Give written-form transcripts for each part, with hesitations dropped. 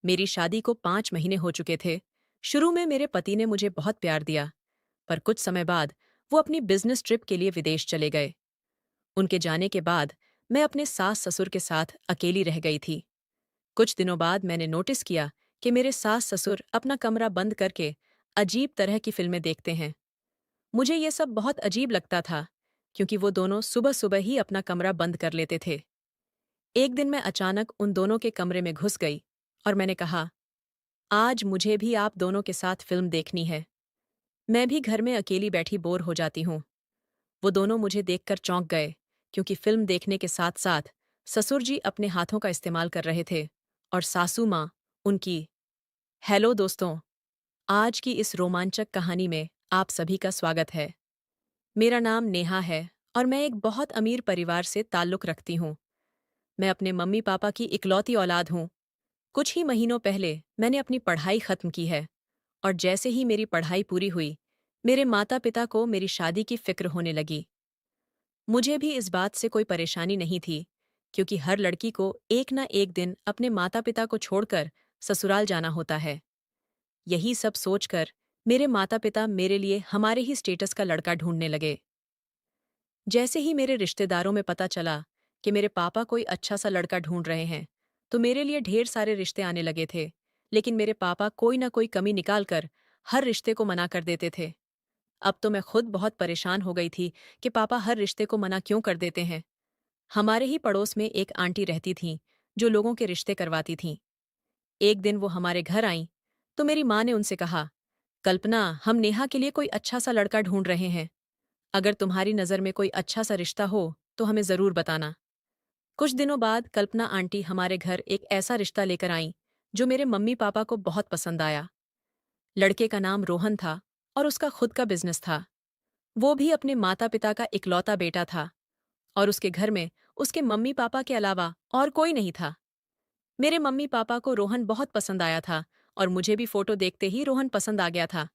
मेरी शादी को 5 महीने हो चुके थे। शुरू में मेरे पति ने मुझे बहुत प्यार दिया, पर कुछ समय बाद वो अपनी बिजनेस ट्रिप के लिए विदेश चले गए। उनके जाने के बाद मैं अपने सास ससुर के साथ अकेली रह गई थी। कुछ दिनों बाद मैंने नोटिस किया कि मेरे सास ससुर अपना कमरा बंद करके अजीब तरह की फिल्में देखते हैं। मुझे ये सब बहुत अजीब लगता था, क्योंकि वो दोनों सुबह सुबह ही अपना कमरा बंद कर लेते थे। एक दिन मैं अचानक उन दोनों के कमरे में घुस गई और मैंने कहा, आज मुझे भी आप दोनों के साथ फिल्म देखनी है। मैं भी घर में अकेली बैठी बोर हो जाती हूँ। वो दोनों मुझे देखकर चौंक गए, क्योंकि फिल्म देखने के साथ साथ ससुर जी अपने हाथों का इस्तेमाल कर रहे थे और सासू माँ उनकी। हेलो दोस्तों, आज की इस रोमांचक कहानी में आप सभी का स्वागत है। मेरा नाम नेहा है और मैं एक बहुत अमीर परिवार से ताल्लुक रखती हूँ। मैं अपने मम्मी पापा की इकलौती औलाद हूँ। कुछ ही महीनों पहले मैंने अपनी पढ़ाई खत्म की है, और जैसे ही मेरी पढ़ाई पूरी हुई, मेरे माता पिता को मेरी शादी की फिक्र होने लगी। मुझे भी इस बात से कोई परेशानी नहीं थी, क्योंकि हर लड़की को एक ना एक दिन अपने माता पिता को छोड़कर ससुराल जाना होता है। यही सब सोचकर मेरे माता पिता मेरे लिए हमारे ही स्टेटस का लड़का ढूंढने लगे। जैसे ही मेरे रिश्तेदारों में पता चला कि मेरे पापा कोई अच्छा सा लड़का ढूंढ रहे हैं, तो मेरे लिए ढेर सारे रिश्ते आने लगे थे। लेकिन मेरे पापा कोई ना कोई कमी निकालकर हर रिश्ते को मना कर देते थे। अब तो मैं खुद बहुत परेशान हो गई थी कि पापा हर रिश्ते को मना क्यों कर देते हैं। हमारे ही पड़ोस में एक आंटी रहती थीं, जो लोगों के रिश्ते करवाती थीं। एक दिन वो हमारे घर आईं, तो मेरी माँ ने उनसे कहा, कल्पना, हम नेहा के लिए कोई अच्छा सा लड़का ढूंढ रहे हैं। अगर तुम्हारी नज़र में कोई अच्छा सा रिश्ता हो तो हमें ज़रूर बताना। कुछ दिनों बाद कल्पना आंटी हमारे घर एक ऐसा रिश्ता लेकर आईं, जो मेरे मम्मी पापा को बहुत पसंद आया। लड़के का नाम रोहन था और उसका खुद का बिजनेस था। वो भी अपने माता पिता का इकलौता बेटा था, और उसके घर में उसके मम्मी पापा के अलावा और कोई नहीं था। मेरे मम्मी पापा को रोहन बहुत पसंद आया था, और मुझे भी फोटो देखते ही रोहन पसंद आ गया था।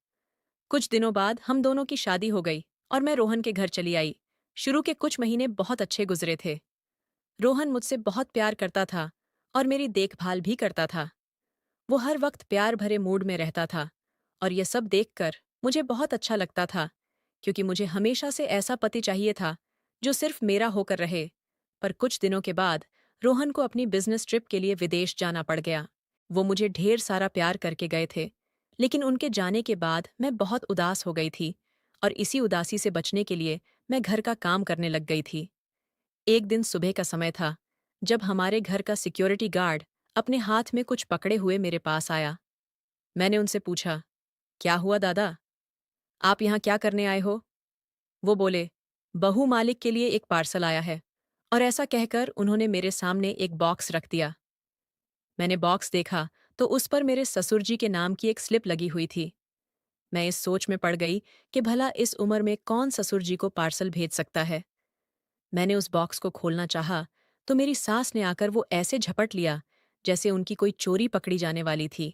कुछ दिनों बाद हम दोनों की शादी हो गई और मैं रोहन के घर चली आई। शुरू के कुछ महीने बहुत अच्छे गुजरे थे। रोहन मुझसे बहुत प्यार करता था और मेरी देखभाल भी करता था। वो हर वक्त प्यार भरे मूड में रहता था, और ये सब देखकर मुझे बहुत अच्छा लगता था, क्योंकि मुझे हमेशा से ऐसा पति चाहिए था जो सिर्फ मेरा होकर रहे। पर कुछ दिनों के बाद रोहन को अपनी बिजनेस ट्रिप के लिए विदेश जाना पड़ गया। वो मुझे ढेर सारा प्यार करके गए थे, लेकिन उनके जाने के बाद मैं बहुत उदास हो गई थी, और इसी उदासी से बचने के लिए मैं घर का काम करने लग गई थी। एक दिन सुबह का समय था, जब हमारे घर का सिक्योरिटी गार्ड अपने हाथ में कुछ पकड़े हुए मेरे पास आया। मैंने उनसे पूछा, क्या हुआ दादा? आप यहाँ क्या करने आए हो? वो बोले, बहू मालिक के लिए एक पार्सल आया है। और ऐसा कहकर उन्होंने मेरे सामने एक बॉक्स रख दिया। मैंने बॉक्स देखा तो उस पर मेरे ससुर जी के नाम की एक स्लिप लगी हुई थी। मैं इस सोच में पड़ गई कि भला इस उम्र में कौन ससुर जी को पार्सल भेज सकता है। मैंने उस बॉक्स को खोलना चाहा, तो मेरी सास ने आकर वो ऐसे झपट लिया जैसे उनकी कोई चोरी पकड़ी जाने वाली थी।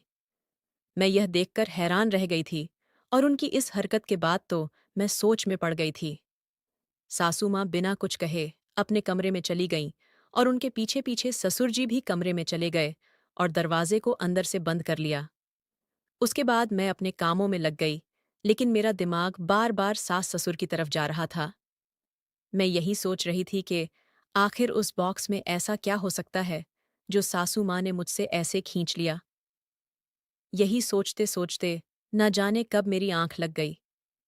मैं यह देखकर हैरान रह गई थी, और उनकी इस हरकत के बाद तो मैं सोच में पड़ गई थी। सासू माँ बिना कुछ कहे अपने कमरे में चली गईं, और उनके पीछे पीछे ससुर जी भी कमरे में चले गए और दरवाजे को अंदर से बंद कर लिया। उसके बाद मैं अपने कामों में लग गई, लेकिन मेरा दिमाग बार बार सास ससुर की तरफ जा रहा था। मैं यही सोच रही थी कि आखिर उस बॉक्स में ऐसा क्या हो सकता है जो सासू माँ ने मुझसे ऐसे खींच लिया। यही सोचते सोचते न जाने कब मेरी आंख लग गई।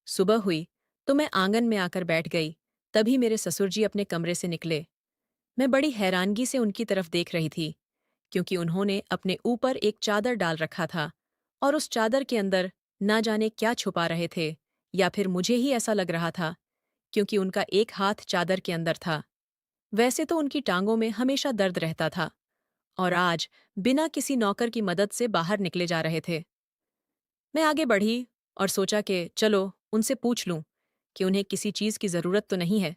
सुबह हुई तो मैं आंगन में आकर बैठ गई। तभी मेरे ससुर जी अपने कमरे से निकले। मैं बड़ी हैरानगी से उनकी तरफ देख रही थी, क्योंकि उन्होंने अपने ऊपर एक चादर डाल रखा था, और उस चादर के अंदर ना जाने क्या छुपा रहे थे, या फिर मुझे ही ऐसा लग रहा था, क्योंकि उनका एक हाथ चादर के अंदर था। वैसे तो उनकी टांगों में हमेशा दर्द रहता था, और आज बिना किसी नौकर की मदद से बाहर निकले जा रहे थे। मैं आगे बढ़ी और सोचा कि चलो उनसे पूछ लूं कि उन्हें किसी चीज की जरूरत तो नहीं है,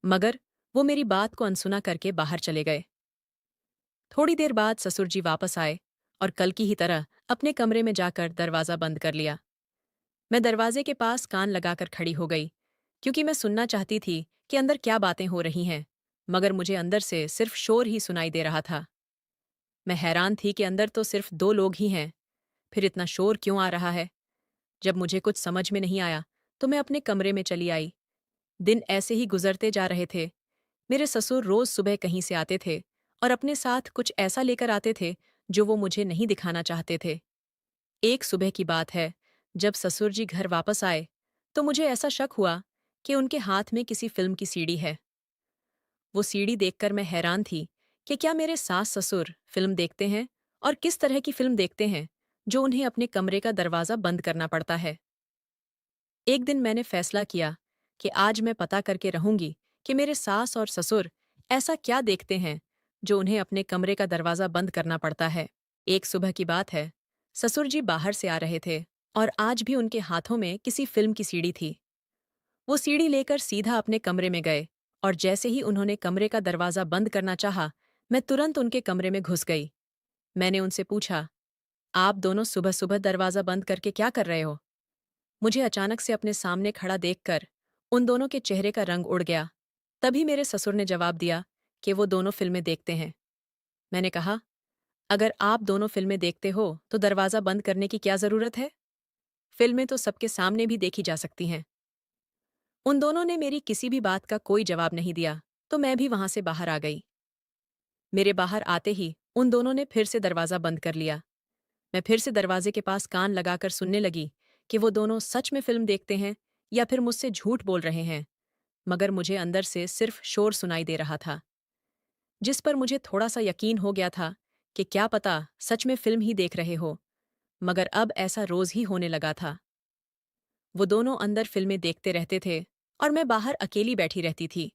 मगर वो मेरी बात को अनसुना करके बाहर चले गए। थोड़ी देर बाद ससुर जी वापस आए और कल की ही तरह अपने कमरे में जाकर दरवाजा बंद कर लिया। मैं दरवाजे के पास कान लगाकर खड़ी हो गई, क्योंकि मैं सुनना चाहती थी कि अंदर क्या बातें हो रही हैं, मगर मुझे अंदर से सिर्फ शोर ही सुनाई दे रहा था। मैं हैरान थी कि अंदर तो सिर्फ 2 लोग ही हैं, फिर इतना शोर क्यों आ रहा है? जब मुझे कुछ समझ में नहीं आया, तो मैं अपने कमरे में चली आई। दिन ऐसे ही गुजरते जा रहे थे। मेरे ससुर रोज सुबह कहीं से आते थे और अपने साथ कुछ ऐसा लेकर आते थे जो वो मुझे नहीं दिखाना चाहते थे। एक सुबह की बात है, जब ससुर जी घर वापस आए, तो मुझे ऐसा शक हुआ कि उनके हाथ में किसी फिल्म की सीडी है। वो सीडी देखकर मैं हैरान थी कि क्या मेरे सास-ससुर फिल्म देखते हैं और किस तरह की फिल्म देखते हैं, जो उन्हें अपने कमरे का दरवाज़ा बंद करना पड़ता है। एक दिन मैंने फैसला किया कि आज मैं पता करके रहूंगी कि मेरे सास और ससुर ऐसा क्या देखते हैं जो उन्हें अपने कमरे का दरवाज़ा बंद करना पड़ता है। एक सुबह की बात है, ससुर जी बाहर से आ रहे थे और आज भी उनके हाथों में किसी फिल्म की सीडी थी। वो सीडी लेकर सीधा अपने कमरे में गए और जैसे ही उन्होंने कमरे का दरवाज़ा बंद करना चाहा, मैं तुरंत उनके कमरे में घुस गई। मैंने उनसे पूछा, आप दोनों सुबह सुबह दरवाज़ा बंद करके क्या कर रहे हो? मुझे अचानक से अपने सामने खड़ा देखकर उन दोनों के चेहरे का रंग उड़ गया। तभी मेरे ससुर ने जवाब दिया कि वो दोनों फिल्में देखते हैं। मैंने कहा, अगर आप दोनों फिल्में देखते हो तो दरवाज़ा बंद करने की क्या ज़रूरत है? फिल्में तो सबके सामने भी देखी जा सकती हैं। उन दोनों ने मेरी किसी भी बात का कोई जवाब नहीं दिया, तो मैं भी वहां से बाहर आ गई। मेरे बाहर आते ही उन दोनों ने फिर से दरवाज़ा बंद कर लिया। मैं फिर से दरवाजे के पास कान लगाकर सुनने लगी कि वो दोनों सच में फिल्म देखते हैं या फिर मुझसे झूठ बोल रहे हैं, मगर मुझे अंदर से सिर्फ शोर सुनाई दे रहा था, जिस पर मुझे थोड़ा सा यकीन हो गया था कि क्या पता सच में फिल्म ही देख रहे हो, मगर अब ऐसा रोज ही होने लगा था। वो दोनों अंदर फिल्में देखते रहते थे और मैं बाहर अकेली बैठी रहती थी।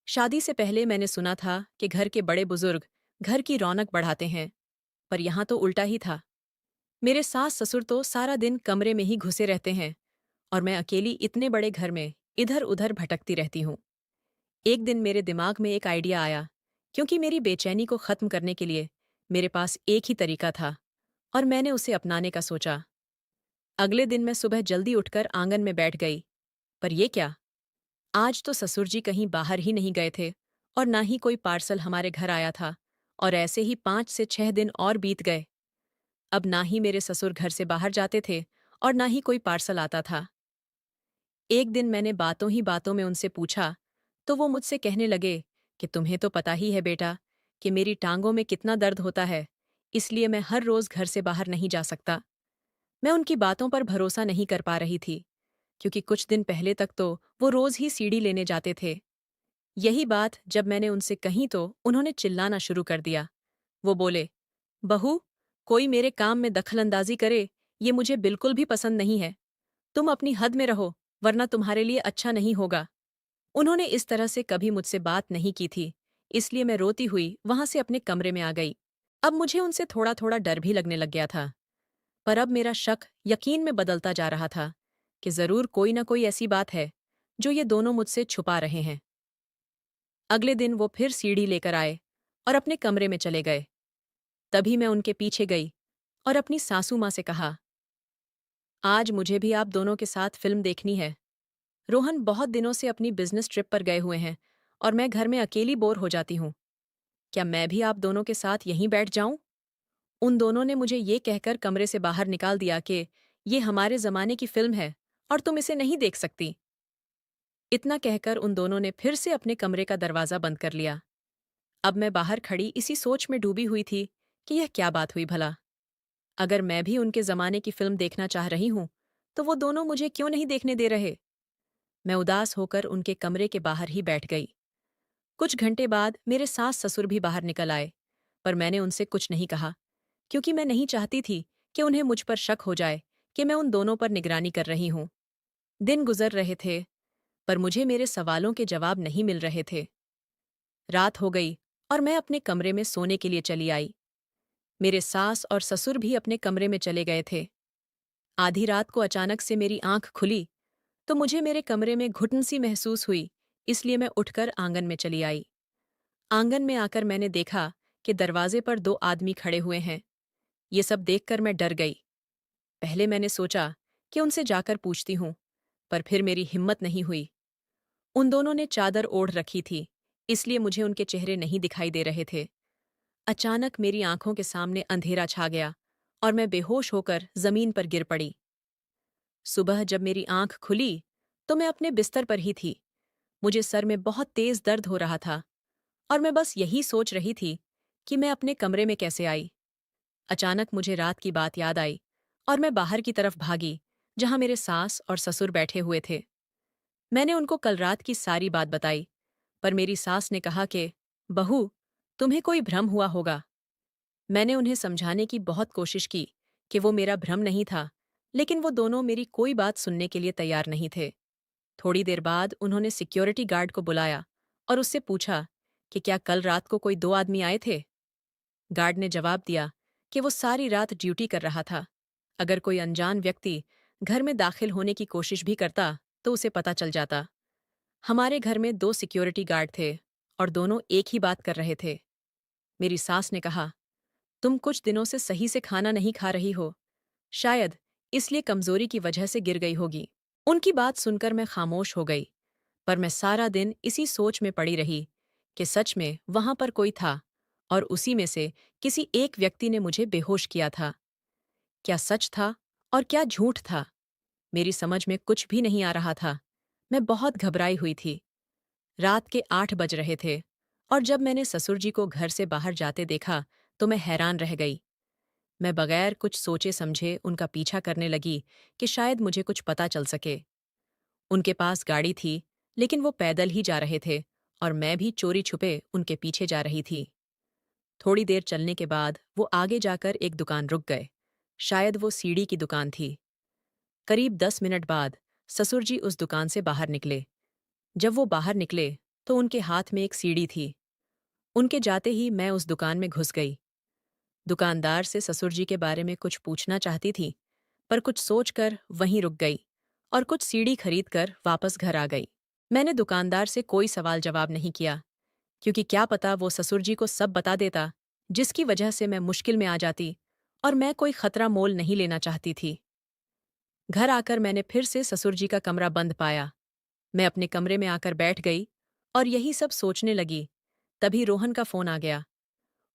शादी से पहले मैंने सुना था कि घर के बड़े बुजुर्ग घर की रौनक बढ़ाते हैं, पर यहाँ तो उल्टा ही था। मेरे सास ससुर तो सारा दिन कमरे में ही घुसे रहते हैं और मैं अकेली इतने बड़े घर में इधर उधर भटकती रहती हूँ। एक दिन मेरे दिमाग में एक आइडिया आया, क्योंकि मेरी बेचैनी को खत्म करने के लिए मेरे पास एक ही तरीका था और मैंने उसे अपनाने का सोचा। अगले दिन मैं सुबह जल्दी उठकर आंगन में बैठ गई। पर ये क्या, आज तो ससुर जी कहीं बाहर ही नहीं गए थे और ना ही कोई पार्सल हमारे घर आया था, और ऐसे ही 5 से 6 दिन और बीत गए। अब ना ही मेरे ससुर घर से बाहर जाते थे और ना ही कोई पार्सल आता था। एक दिन मैंने बातों ही बातों में उनसे पूछा, तो वो मुझसे कहने लगे कि तुम्हें तो पता ही है बेटा कि मेरी टांगों में कितना दर्द होता है, इसलिए मैं हर रोज घर से बाहर नहीं जा सकता। मैं उनकी बातों पर भरोसा नहीं कर पा रही थी, क्योंकि कुछ दिन पहले तक तो वो रोज ही सीढ़ी लेने जाते थे। यही बात जब मैंने उनसे कही तो उन्होंने चिल्लाना शुरू कर दिया। वो बोले, बहू, कोई मेरे काम में दखलंदाजी करे, ये मुझे बिल्कुल भी पसंद नहीं है। तुम अपनी हद में रहो, वरना तुम्हारे लिए अच्छा नहीं होगा। उन्होंने इस तरह से कभी मुझसे बात नहीं की थी, इसलिए मैं रोती हुई वहां से अपने कमरे में आ गई। अब मुझे उनसे थोड़ा थोड़ा डर भी लगने लग गया था, पर अब मेरा शक यकीन में बदलता जा रहा था कि जरूर कोई ना कोई ऐसी बात है जो ये दोनों मुझसे छुपा रहे हैं। अगले दिन वो फिर सीढ़ी लेकर आए और अपने कमरे में चले गए। तभी मैं उनके पीछे गई और अपनी सासू माँ से कहा, आज मुझे भी आप दोनों के साथ फिल्म देखनी है। रोहन बहुत दिनों से अपनी बिजनेस ट्रिप पर गए हुए हैं और मैं घर में अकेली बोर हो जाती हूँ। क्या मैं भी आप दोनों के साथ यहीं बैठ जाऊं? उन दोनों ने मुझे ये कहकर कमरे से बाहर निकाल दिया कि ये हमारे जमाने की फिल्म है और तुम इसे नहीं देख सकती। इतना कहकर उन दोनों ने फिर से अपने कमरे का दरवाजा बंद कर लिया। अब मैं बाहर खड़ी इसी सोच में डूबी हुई थी कि यह क्या बात हुई भला। अगर मैं भी उनके जमाने की फिल्म देखना चाह रही हूं, तो वो दोनों मुझे क्यों नहीं देखने दे रहे? मैं उदास होकर उनके कमरे के बाहर ही बैठ गई। कुछ घंटे बाद मेरे सास ससुर भी बाहर निकल आए, पर मैंने उनसे कुछ नहीं कहा, क्योंकि मैं नहीं चाहती थी कि उन्हें मुझ पर शक हो जाए कि मैं उन दोनों पर निगरानी कर रही हूं। दिन गुजर रहे थे, पर मुझे मेरे सवालों के जवाब नहीं मिल रहे थे। रात हो गई और मैं अपने कमरे में सोने के लिए चली आई। मेरे सास और ससुर भी अपने कमरे में चले गए थे। आधी रात को अचानक से मेरी आंख खुली, तो मुझे मेरे कमरे में घुटन सी महसूस हुई, इसलिए मैं उठकर आंगन में चली आई। आंगन में आकर मैंने देखा कि दरवाजे पर 2 आदमी खड़े हुए हैं। ये सब देखकर मैं डर गई। पहले मैंने सोचा कि उनसे जाकर पूछती हूँ, पर फिर मेरी हिम्मत नहीं हुई। उन दोनों ने चादर ओढ़ रखी थी, इसलिए मुझे उनके चेहरे नहीं दिखाई दे रहे थे। अचानक मेरी आंखों के सामने अंधेरा छा गया और मैं बेहोश होकर जमीन पर गिर पड़ी। सुबह जब मेरी आंख खुली तो मैं अपने बिस्तर पर ही थी। मुझे सर में बहुत तेज दर्द हो रहा था और मैं बस यही सोच रही थी कि मैं अपने कमरे में कैसे आई। अचानक मुझे रात की बात याद आई और मैं बाहर की तरफ भागी, जहां मेरे सास और ससुर बैठे हुए थे। मैंने उनको कल रात की सारी बात बताई, पर मेरी सास ने कहा कि बहू, तुम्हें कोई भ्रम हुआ होगा। मैंने उन्हें समझाने की बहुत कोशिश की कि वो मेरा भ्रम नहीं था, लेकिन वो दोनों मेरी कोई बात सुनने के लिए तैयार नहीं थे। थोड़ी देर बाद उन्होंने सिक्योरिटी गार्ड को बुलाया और उससे पूछा कि क्या कल रात को कोई 2 आदमी आए थे। गार्ड ने जवाब दिया कि वो सारी रात ड्यूटी कर रहा था। अगर कोई अनजान व्यक्ति घर में दाखिल होने की कोशिश भी करता तो उसे पता चल जाता। हमारे घर में 2 सिक्योरिटी गार्ड थे और दोनों एक ही बात कर रहे थे। मेरी सास ने कहा, तुम कुछ दिनों से सही से खाना नहीं खा रही हो, शायद इसलिए कमजोरी की वजह से गिर गई होगी। उनकी बात सुनकर मैं खामोश हो गई, पर मैं सारा दिन इसी सोच में पड़ी रही कि सच में वहां पर कोई था और उसी में से किसी एक व्यक्ति ने मुझे बेहोश किया था। क्या सच था और क्या झूठ था? मेरी समझ में कुछ भी नहीं आ रहा था। मैं बहुत घबराई हुई थी। रात के 8 बज रहे थे और जब मैंने ससुर जी को घर से बाहर जाते देखा तो मैं हैरान रह गई। मैं बगैर कुछ सोचे समझे उनका पीछा करने लगी कि शायद मुझे कुछ पता चल सके। उनके पास गाड़ी थी, लेकिन वो पैदल ही जा रहे थे और मैं भी चोरी छुपे उनके पीछे जा रही थी। थोड़ी देर चलने के बाद वो आगे जाकर एक दुकान रुक गए। शायद वो सीढ़ी की दुकान थी। करीब 10 मिनट बाद ससुर जी उस दुकान से बाहर निकले। जब वो बाहर निकले तो उनके हाथ में एक सीढ़ी थी। उनके जाते ही मैं उस दुकान में घुस गई। दुकानदार से ससुर जी के बारे में कुछ पूछना चाहती थी, पर कुछ सोचकर वहीं रुक गई और कुछ सीढ़ी खरीदकर वापस घर आ गई। मैंने दुकानदार से कोई सवाल जवाब नहीं किया, क्योंकि क्या पता वो ससुर जी को सब बता देता, जिसकी वजह से मैं मुश्किल में आ जाती और मैं कोई खतरा मोल नहीं लेना चाहती थी। घर आकर मैंने फिर से ससुर जी का कमरा बंद पाया। मैं अपने कमरे में आकर बैठ गई और यही सब सोचने लगी। तभी रोहन का फोन आ गया।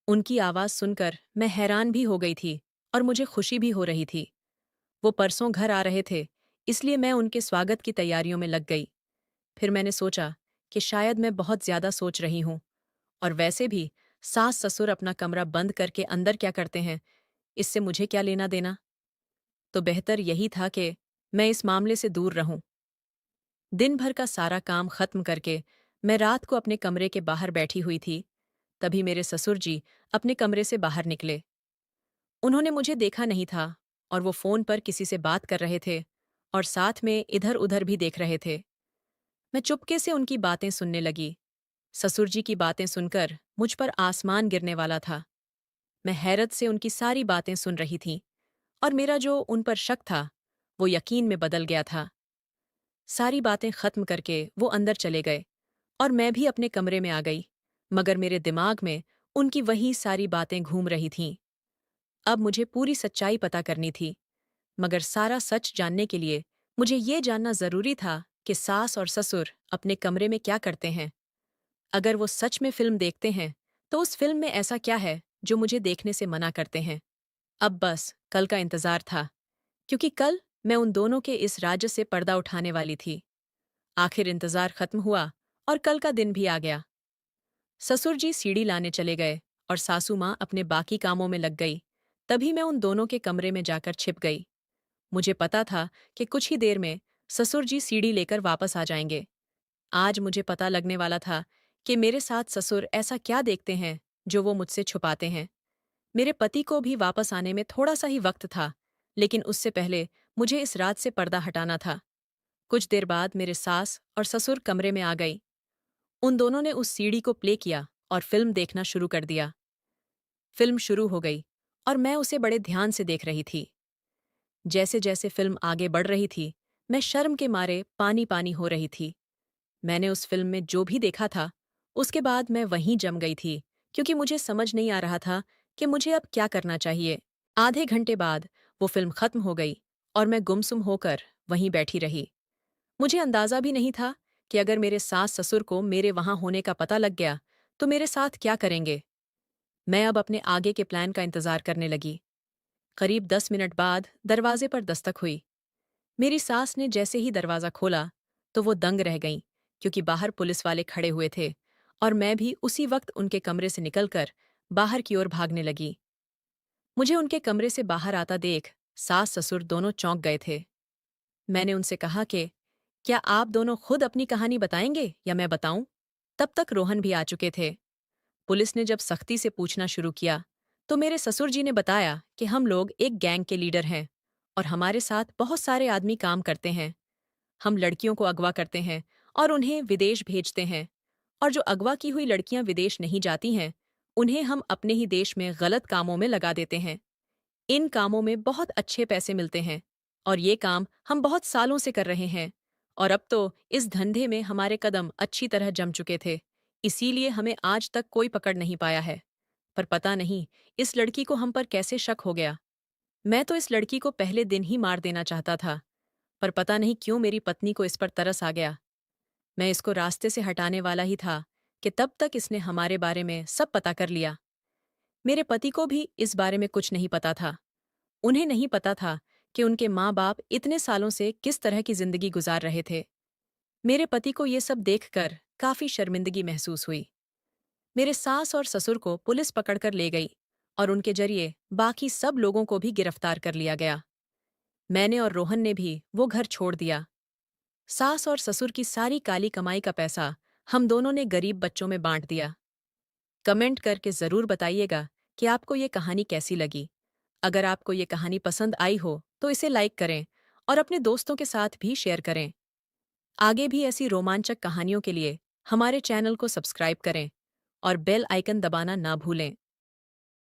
उनकी आवाज सुनकर मैं हैरान भी हो गई थी और मुझे खुशी भी हो रही थी। वो परसों घर आ रहे थे, इसलिए मैं उनके स्वागत की तैयारियों में लग गई। फिर मैंने सोचा कि शायद मैं बहुत ज्यादा सोच रही हूँ, और वैसे भी सास ससुर अपना कमरा बंद करके अंदर क्या करते हैं, इससे मुझे क्या लेना देना। तो बेहतर यही था कि मैं इस मामले से दूर रहूं। दिन भर का सारा काम खत्म करके मैं रात को अपने कमरे के बाहर बैठी हुई थी। तभी मेरे ससुर जी अपने कमरे से बाहर निकले। उन्होंने मुझे देखा नहीं था और वो फोन पर किसी से बात कर रहे थे और साथ में इधर उधर भी देख रहे थे। मैं चुपके से उनकी बातें सुनने लगी। ससुर जी की बातें सुनकर मुझ पर आसमान गिरने वाला था। मैं हैरत से उनकी सारी बातें सुन रही थी और मेरा जो उन पर शक था वो यकीन में बदल गया था। सारी बातें खत्म करके वो अंदर चले गए और मैं भी अपने कमरे में आ गई, मगर मेरे दिमाग में उनकी वही सारी बातें घूम रही थीं। अब मुझे पूरी सच्चाई पता करनी थी, मगर सारा सच जानने के लिए मुझे ये जानना जरूरी था कि सास और ससुर अपने कमरे में क्या करते हैं। अगर वो सच में फिल्म देखते हैं तो उस फिल्म में ऐसा क्या है जो मुझे देखने से मना करते हैं। अब बस कल का इंतजार था, क्योंकि कल मैं उन दोनों के इस राज्य से पर्दा उठाने वाली थी। आखिर इंतजार खत्म हुआ और कल का दिन भी आ गया। ससुर जी सीढ़ी लाने चले गए और सासू माँ अपने बाकी कामों में लग गई। तभी मैं उन दोनों के कमरे में जाकर छिप गई। मुझे पता था कि कुछ ही देर में ससुर जी सीढ़ी लेकर वापस आ जाएंगे। आज मुझे पता लगने वाला था कि मेरे साथ ससुर ऐसा क्या देखते हैं जो वो मुझसे छुपाते हैं। मेरे पति को भी वापस आने में थोड़ा सा ही वक्त था, लेकिन उससे पहले मुझे इस रात से पर्दा हटाना था। कुछ देर बाद मेरे सास और ससुर कमरे में आ गई। उन दोनों ने उस सीडी को प्ले किया और फिल्म देखना शुरू कर दिया। फिल्म शुरू हो गई और मैं उसे बड़े ध्यान से देख रही थी। जैसे जैसे फिल्म आगे बढ़ रही थी, मैं शर्म के मारे पानी पानी हो रही थी। मैंने उस फिल्म में जो भी देखा था, उसके बाद मैं वहीं जम गई थी, क्योंकि मुझे समझ नहीं आ रहा था कि मुझे अब क्या करना चाहिए। आधे घंटे बाद वो फिल्म खत्म हो गई और मैं गुमसुम होकर वहीं बैठी रही। मुझे अंदाजा भी नहीं था कि अगर मेरे सास ससुर को मेरे वहां होने का पता लग गया तो मेरे साथ क्या करेंगे। मैं अब अपने आगे के प्लान का इंतजार करने लगी। करीब 10 मिनट बाद दरवाजे पर दस्तक हुई। मेरी सास ने जैसे ही दरवाजा खोला तो वो दंग रह गईं, क्योंकि बाहर पुलिस वाले खड़े हुए थे और मैं भी उसी वक्त उनके कमरे से निकलकर बाहर की ओर भागने लगी। मुझे उनके कमरे से बाहर आता देख सास ससुर दोनों चौंक गए थे। मैंने उनसे कहा कि क्या आप दोनों खुद अपनी कहानी बताएंगे या मैं बताऊं? तब तक रोहन भी आ चुके थे। पुलिस ने जब सख्ती से पूछना शुरू किया तो मेरे ससुर जी ने बताया कि हम लोग एक गैंग के लीडर हैं और हमारे साथ बहुत सारे आदमी काम करते हैं। हम लड़कियों को अगवा करते हैं और उन्हें विदेश भेजते हैं, और जो अगवा की हुई लड़कियां विदेश नहीं जाती हैं उन्हें हम अपने ही देश में गलत कामों में लगा देते हैं। इन कामों में बहुत अच्छे पैसे मिलते हैं और ये काम हम बहुत सालों से कर रहे हैं, और अब तो इस धंधे में हमारे कदम अच्छी तरह जम चुके थे, इसीलिए हमें आज तक कोई पकड़ नहीं पाया है। पर पता नहीं इस लड़की को हम पर कैसे शक हो गया। मैं तो इस लड़की को पहले दिन ही मार देना चाहता था, पर पता नहीं क्यों मेरी पत्नी को इस पर तरस आ गया। मैं इसको रास्ते से हटाने वाला ही था कि तब तक इसने हमारे बारे में सब पता कर लिया। मेरे पति को भी इस बारे में कुछ नहीं पता था। उन्हें नहीं पता था कि उनके माँ बाप इतने सालों से किस तरह की जिंदगी गुजार रहे थे। मेरे पति को ये सब देखकर काफी शर्मिंदगी महसूस हुई। मेरे सास और ससुर को पुलिस पकड़कर ले गई और उनके जरिए बाकी सब लोगों को भी गिरफ्तार कर लिया गया। मैंने और रोहन ने भी वो घर छोड़ दिया। सास और ससुर की सारी काली कमाई का पैसा हम दोनों ने गरीब बच्चों में बांट दिया। कमेंट करके जरूर बताइएगा कि आपको ये कहानी कैसी लगी। अगर आपको ये कहानी पसंद आई हो तो इसे लाइक करें और अपने दोस्तों के साथ भी शेयर करें। आगे भी ऐसी रोमांचक कहानियों के लिए हमारे चैनल को सब्सक्राइब करें और बेल आइकन दबाना ना भूलें।